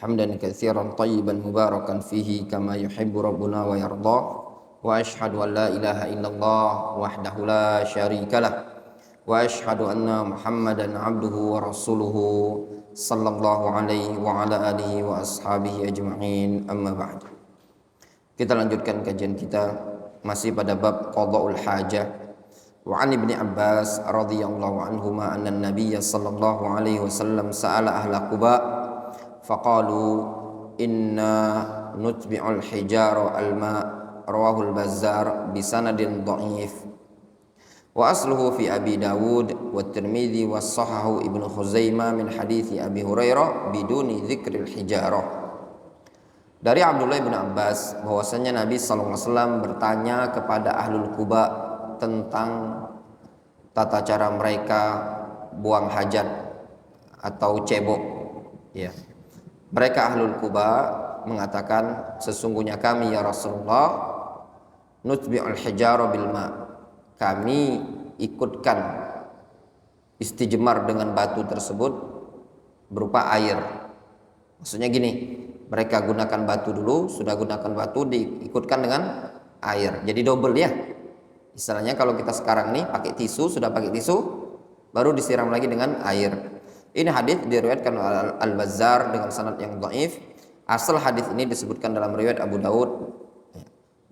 حمدا كثيرا طيبا مباركا فيه كما يحب ربنا ويرضى وأشهد أن لا إله إلا الله وحده لا شريك له وأشهد أن محمدا عبده ورسوله صلى الله عليه وعلى آله وأصحابه أجمعين أما بعد. Kita lanjutkan kajian kita masih pada bab qada'ul hajah. Wa an Ibnu Abbas radhiyallahu anhuma anna an-nabiy sallallahu alaihi wasallam sa'ala ahla Quba faqalu inna nutbi'ul hijara al-ma rawahu al-Bazzar bi sanadin dha'if wa asluhu fi Abi Dawud wa Tirmidzi wa sahahu Ibnu Khuzaimah min hadithi Abi Hurairah biduni dzikril hijarah. Dari Abdullah bin Abbas bahwasanya Nabi SAW bertanya kepada ahlul Quba tentang tata cara mereka buang hajat atau cebok. Ya. Mereka ahlul Quba mengatakan, sesungguhnya kami ya Rasulullah nutbi'ul hijara bil ma. Kami ikutkan istijmar dengan batu tersebut berupa air. Maksudnya gini, mereka gunakan batu dulu, sudah gunakan batu diikutkan dengan air. Jadi double ya. Istilahnya kalau kita sekarang nih pakai tisu, sudah pakai tisu, baru disiram lagi dengan air. Ini hadis diriwayatkan oleh Al-Bazzar dengan sanad yang dhaif. Asal hadis ini disebutkan dalam riwayat Abu Daud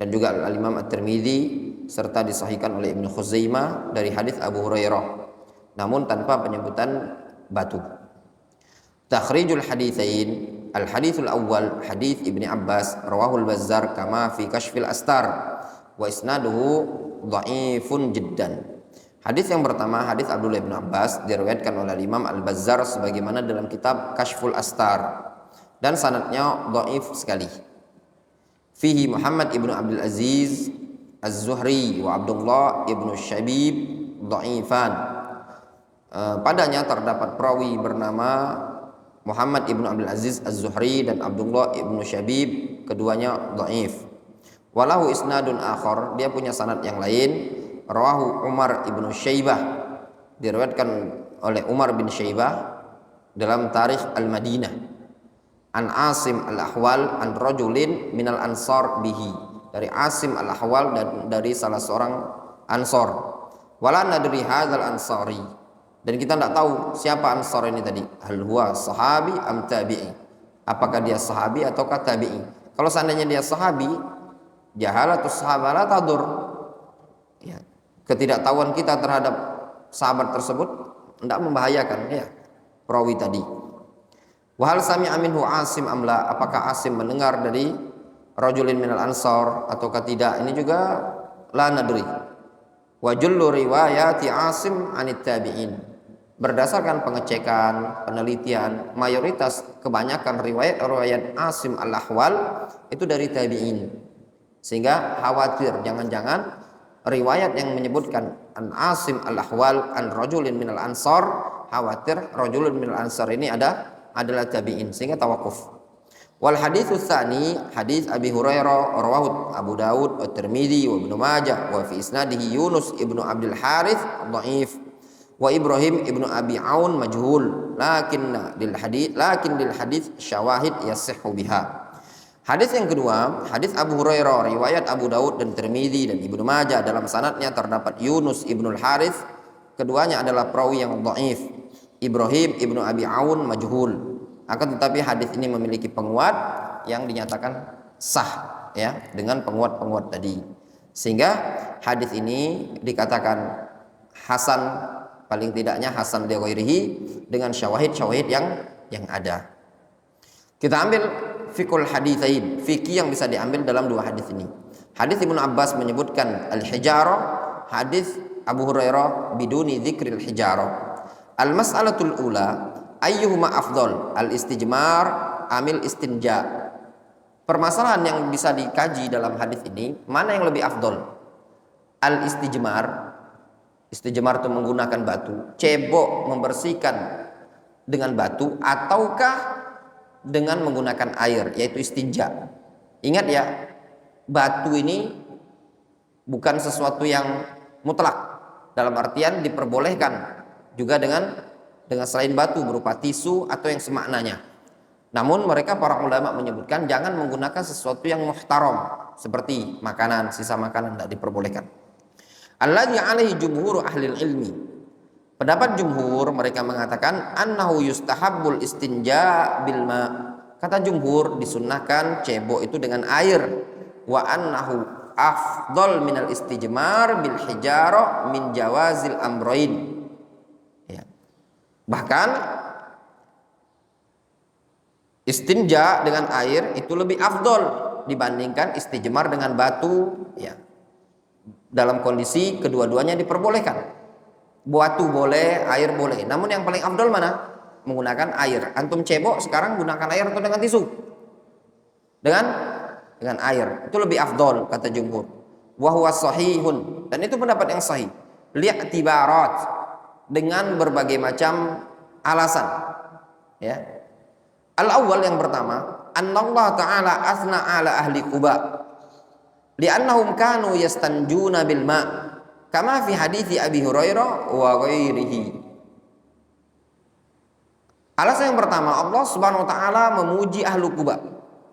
dan juga Al-Imam At-Tirmidzi serta disahihkan oleh Ibnu Khuzaimah dari hadis Abu Hurairah, namun tanpa penyebutan batu. Takhrijul haditsain. Al-hadithul awal hadith Ibni Abbas rawahul Bazzar kama fi kashfil astar wa isnaduhu dha'ifun jiddan. Hadis yang pertama hadis Abdullah bin Abbas diriwayatkan oleh Imam Al-Bazzar sebagaimana dalam kitab Kashful Astar dan sanadnya dhaif sekali. Fihi Muhammad ibnu Abdul Aziz Az-Zuhri wa Abdullah ibnu Syabib dhaifan. Padanya terdapat perawi bernama Muhammad ibnu Abdul Aziz Az-Zuhri dan Abdullah ibnu Syabib, keduanya dhaif. Walahu isnadun akhar, dia punya sanad yang lain. Rawahu Umar ibnu Syaibah, diriwayatkan oleh Umar bin Syaibah dalam Tarikh Al-Madinah. An Asim Al-Ahwal an rajulin minal ansar bihi, dari Asim Al-Ahwal dan dari salah seorang ansor. Wala nadri hadzal ansari, dan kita tidak tahu siapa ansor ini tadi. Hal huwa sahabi am tabi'i, apakah dia sahabi ataukah tabi'i. Kalau seandainya dia sahabi, jahalatus sahabah la tadur, ya, ketidaktahuan kita terhadap sahabat tersebut tidak membahayakan, ya, perawi tadi. Wa hal sami'a minhu Asim amla, apakah Asim mendengar dari rajulin minal ansar ataukah tidak, ini juga la nadri. Wa jullu riwayati Asim anit tabi'in, berdasarkan pengecekan, penelitian, mayoritas kebanyakan riwayat-riwayat Asim Al-Ahwal itu dari tabi'in. Sehingga khawatir jangan-jangan riwayat yang menyebutkan an Asim Al-Ahwal an rajulin minal ansar, khawatir rajulun minal ansar ini adalah tabi'in, sehingga tawakuf. Wal haditsus tsani hadis Abi Hurairah rawahu Abu Daud wa Tirmidzi wa Ibnu Majah wa fi isnadihi Yunus ibnu Abdul Harits dhaif wa Ibrahim ibnu Abi Aun majhul lakin lil hadits syawahid yasihhu biha. Hadis yang kedua, hadis Abu Hurairah riwayat Abu Daud dan Tirmidzi dan Ibnu Majah, dalam sanadnya terdapat Yunus ibnu Harits, keduanya adalah perawi yang dhaif. Ibrahim ibnu Abi Aun majhul. Akan tetapi hadis ini memiliki penguat yang dinyatakan sah, ya, dengan penguat-penguat tadi. Sehingga hadis ini dikatakan hasan, paling tidaknya hasan li ghairihi, dengan syawahid-syawahid yang ada. Kita ambil fikul haditsain, fikih yang bisa diambil dalam dua hadis ini. Hadis Ibnu Abbas menyebutkan al-hijarah, hadis Abu Hurairah biduni dzikril hijarah. Al-mas'alatul ula ayyuhuma afdal, al-istijmar amil istinja. Permasalahan yang bisa dikaji dalam hadis ini, mana yang lebih afdal? Al-istijmar, istijmar itu menggunakan batu, cebok membersihkan dengan batu, ataukah dengan menggunakan air, yaitu istinja. Ingat ya, batu ini bukan sesuatu yang mutlak, dalam artian diperbolehkan juga dengan selain batu berupa tisu atau yang semaknanya. Namun mereka para ulama menyebutkan jangan menggunakan sesuatu yang muhtaram seperti makanan, sisa makanan tidak diperbolehkan. Alladzi alaihi jumhur ahli ilmi. Pendapat jumhur mereka mengatakan annahu yustahabbul istinja bil ma. Kata jumhur disunnahkan cebok itu dengan air. Wa annahu afdal minal istijmar bil hijara min jawazil amrain. Ya. Bahkan istinja dengan air itu lebih afdol dibandingkan istijmar dengan batu, ya. Dalam kondisi kedua-duanya diperbolehkan. Batu boleh, air boleh. Namun yang paling afdol mana? Menggunakan air. Antum cebok sekarang gunakan air atau dengan tisu? Dengan air. Itu lebih afdol kata jumhur. Wa huwa sahihun. Dan itu pendapat yang sahih. Li'tibarat, dengan berbagai macam alasan. Ya. Al-awwal yang pertama, annallahu ta'ala asna ala ahli Quba li'annahum kanu yastanjuna bil ma' kama fi hadithi Abi Hurairah wa ghairihi. Alasan yang pertama, Allah Subhanahu wa taala memuji ahlu Quba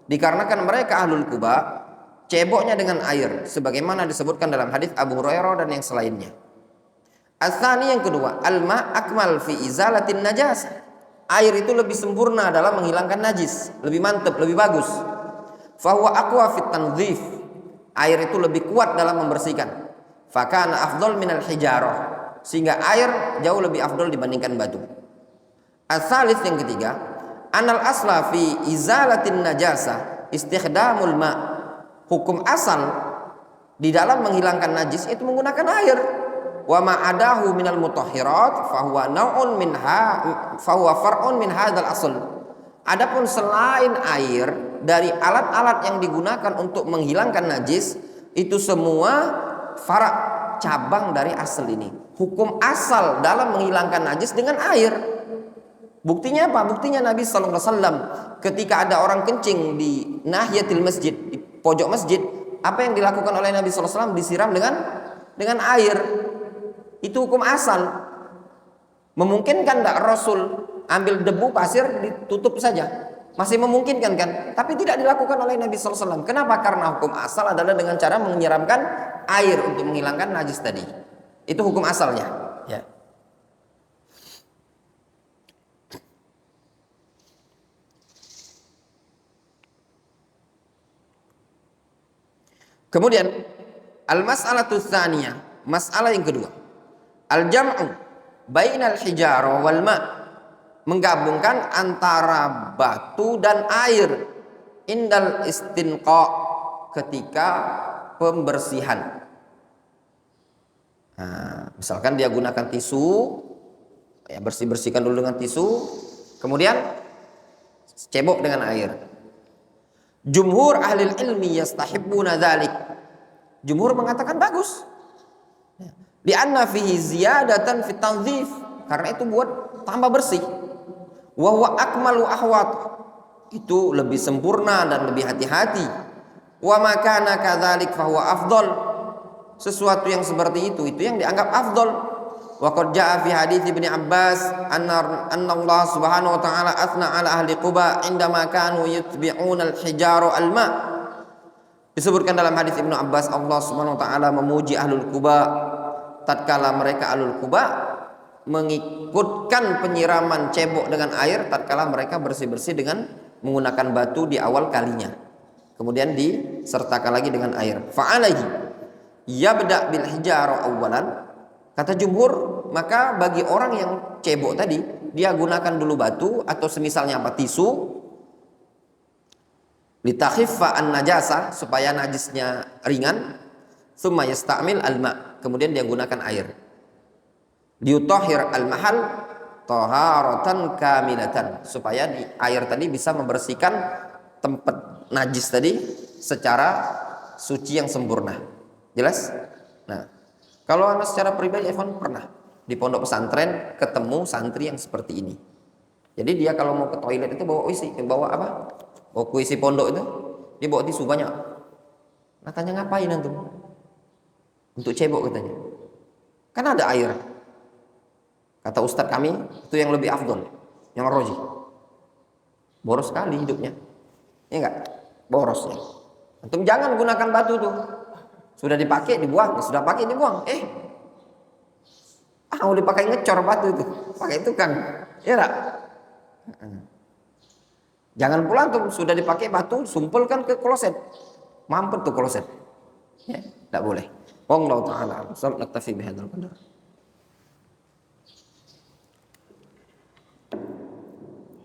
dikarenakan mereka ahlul Quba ceboknya dengan air sebagaimana disebutkan dalam hadis Abu Hurairah dan yang selainnya. As-tsani yang kedua, al-ma' akmal fi izalatin najasah. Air itu lebih sempurna dalam menghilangkan najis, lebih mantap, lebih bagus. Fahuwa aqwa fit tanzif. Air itu lebih kuat dalam membersihkan. Fakana afdal minal hijarah, sehingga air jauh lebih afdal dibandingkan batu. As-salis yang ketiga, anal asla fi izalatin najasah istikhdamul ma. Hukum asal di dalam menghilangkan najis itu menggunakan air. Wa ma'adahu minal mutahhirat fahuwa nau'un minha fahuwa far'un min hadzal asl. Adapun selain air dari alat-alat yang digunakan untuk menghilangkan najis itu semua farak, cabang dari asal ini. Hukum asal dalam menghilangkan najis dengan air. Buktinya apa? Buktinya Nabi sallallahu alaihi wasallam ketika ada orang kencing di nahiyatil masjid, di pojok masjid, apa yang dilakukan oleh Nabi sallallahu alaihi wasallam? Disiram dengan air. Itu hukum asal. Memungkinkan tidak Rasul ambil debu pasir ditutup saja? Masih memungkinkan kan? Tapi tidak dilakukan oleh Nabi sallallahu alaihi wasallam. Kenapa? Karena hukum asal adalah dengan cara menyiramkan air untuk menghilangkan najis tadi. Itu hukum asalnya, ya. Kemudian al-mas'alatu tsaniyah, masalah yang kedua. Al-jam'u bainal hijara wal ma', menggabungkan antara batu dan air indal istinqa, ketika pembersihan. Nah, misalkan dia gunakan tisu, ya bersihkan dulu dengan tisu, kemudian cebok dengan air. Jumhur ahli ilmi yastahibbuna dzalik. Jumhur mengatakan bagus. Li'anna fihi ziyadatan fit tanzif, karena itu buat tambah bersih. Wa huwa akmalu ahwat, itu lebih sempurna dan lebih hati-hati. Wa ma kana kadzalik fa huwa afdal, sesuatu yang seperti itu yang dianggap afdal. Wa qad jaa fi hadits Ibnu Abbas anna Allah Subhanahu wa taala athna ala ahli Quba indama kanu yutbi'una al-hijara al-ma. Disebutkan dalam hadis Ibnu Abbas, Allah Subhanahu wa taala memuji ahlul Quba tatkala mereka ahlul Quba mengikutkan penyiraman cebok dengan air tatkala mereka bersih-bersih dengan menggunakan batu di awal kalinya, kemudian disertakan lagi dengan air. Fa'alaihi yabda bil hijara awwalan, kata jumhur, maka bagi orang yang cebok tadi dia gunakan dulu batu atau semisalnya apa, tisu, litakhiffa an najasa, supaya najisnya ringan. Tsumma yasta'mil al-ma', kemudian dia gunakan air. Liutahhir al-mahal taharatan kamilatan, supaya di air tadi bisa membersihkan tempat najis tadi secara suci yang sempurna. Jelas? Nah, kalau Anda secara pribadi, Evan pernah di pondok pesantren ketemu santri yang seperti ini. Jadi dia kalau mau ke toilet itu bawa apa? Bawa kuisi pondok itu, dia bawa tisu banyak. Nah, tanya ngapain antum? Untuk cebok katanya. Kan ada air. Kata ustadz kami itu yang lebih afdol, yang roji. boros sekali hidupnya. Ya enggak? Borosnya. Antum jangan gunakan batu tuh. Sudah dipakai dibuang, sudah pakai dibuang. Mau dipakai ngecor batu itu. Pakai itu kan. Ya enggak? Jangan pula tuh sudah dipakai batu, sumpulkan ke kloset. Mampet tuh kloset. Ya, enggak boleh. Wallahu ta'ala. Naktafi bihadzal qadar.